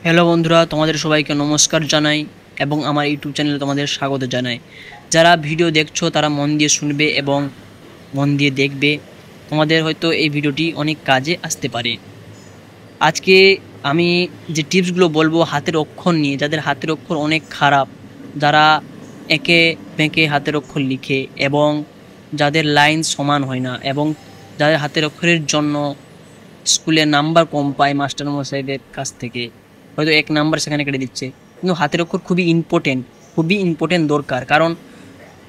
Hello বন্ধুরা, তোমাদের সবাইকে নমস্কার জানাই এবং আমার ইউটিউব চ্যানেলে তোমাদের স্বাগত জানাই। যারা ভিডিও দেখছো তারা মন দিয়ে শুনবে এবং মন দিয়ে দেখবে। তোমাদের হয়তো এই ভিডিওটি অনেক কাজে আসতে পারে। আজকে আমি যে টিপসগুলো বলবো হাতের অক্ষর নিয়ে, যাদের হাতের অক্ষর অনেক খারাপ, যারা এঁকে বেঁকে হাতের অক্ষর লিখে এবং যাদের লাইন সমান হয় না এবং যাদের হাতের অক্ষরের জন্য স্কুলে নাম্বার কম পায় মাস্টারমশাইদের কাছ থেকে, হয়তো 1 নাম্বার সেখানে কেটে দিচ্ছে। কিন্তু হাতের অক্ষর খুবই ইম্পর্টেন্ট দরকার। কারণ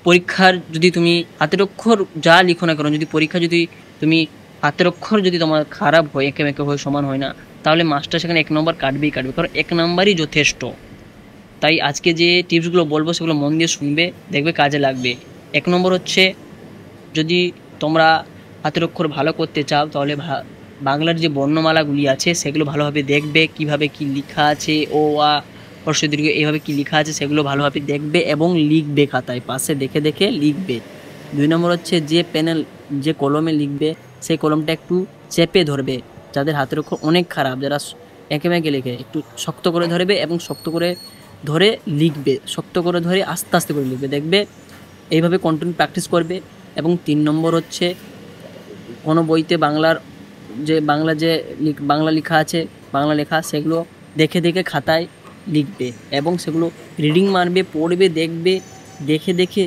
পরীক্ষার যদি তুমি হাতের অক্ষর যা লিখো না কেন, যদি পরীক্ষা যদি তুমি হাতের অক্ষর যদি তোমার খারাপ হয়, এঁকে মেঁকে হয়, সমান হয় না, তাহলে মাস্টার সেখানে 1 নম্বর কাটবে। কারণ 1 নাম্বারই যথেষ্ট। তাই আজকে যে টিপসগুলো বলবো সেগুলো মন দিয়ে শুনবে, দেখবে কাজে লাগবে। 1 নম্বর হচ্ছে, যদি তোমরা হাতের অক্ষর ভালো করতে চাও তাহলে বাংলার যে বর্ণমালাগুলি আছে সেগুলো ভালোভাবে দেখবে, কিভাবে কি লেখা আছে, ও আ হ্রস্ব দীর্ঘ এইভাবে কি লেখা আছে সেগুলো ভালোভাবে দেখবে এবং লিখবে, খাতায় পাশে দেখে দেখে লিখবে। 2 নম্বর হচ্ছে, যে কলমে লিখবে সেই কলমটা একটু চেপে ধরবে। যাদের হাতের অক্ষর অনেক খারাপ, যারা এঁকে মেঁকে লেখে, একটু শক্ত করে ধরবে এবং শক্ত করে ধরে লিখবে, শক্ত করে ধরে আস্তে আস্তে করে লিখবে, দেখবে এইভাবে কন্টিনিউ প্র্যাকটিস করবে। এবং 3 নম্বর হচ্ছে, কোনো বইতে বাংলা লেখা আছে, বাংলা লেখা, সেগুলো দেখে দেখে খাতায় লিখবে এবং সেগুলো রিডিং মারবে, পড়বে, দেখবে, দেখে দেখে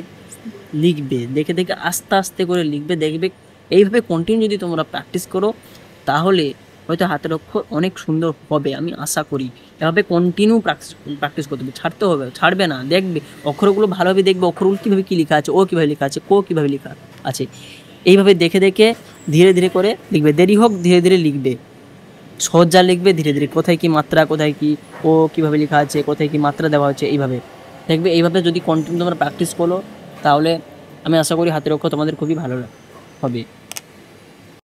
লিখবে, দেখে দেখে আস্তে আস্তে করে লিখবে। দেখবে এইভাবে কন্টিনিউ যদি তোমরা প্র্যাকটিস করো তাহলে হয়তো হাতের অক্ষর অনেক সুন্দর হবে, আমি আশা করি। এভাবে কন্টিনিউ প্র্যাকটিস করতে হবে, ছাড়বে না। দেখবে অক্ষরগুলো ভালোভাবে দেখবে, অক্ষরগুলো কীভাবে কী লেখা আছে, ও কীভাবে লেখা আছে, কো কীভাবে লেখা আছে, এইভাবে দেখে দেখে ধীরে ধীরে করে লিখবে। দেরি হোক, ধীরে ধীরে লিখবে। সহজ যা লিখবে ধীরে ধীরে, কোথায় কি মাত্রা, কোথায় কি ও কীভাবে লেখা আছে, কোথায় কি মাত্রা দেওয়া হচ্ছে, এইভাবে দেখবে। এইভাবে যদি কন্টিনিউ তোমরা প্র্যাকটিস করো তাহলে আমি আশা করি হাতের অক্ষর তোমাদের খুবই ভালো হবে।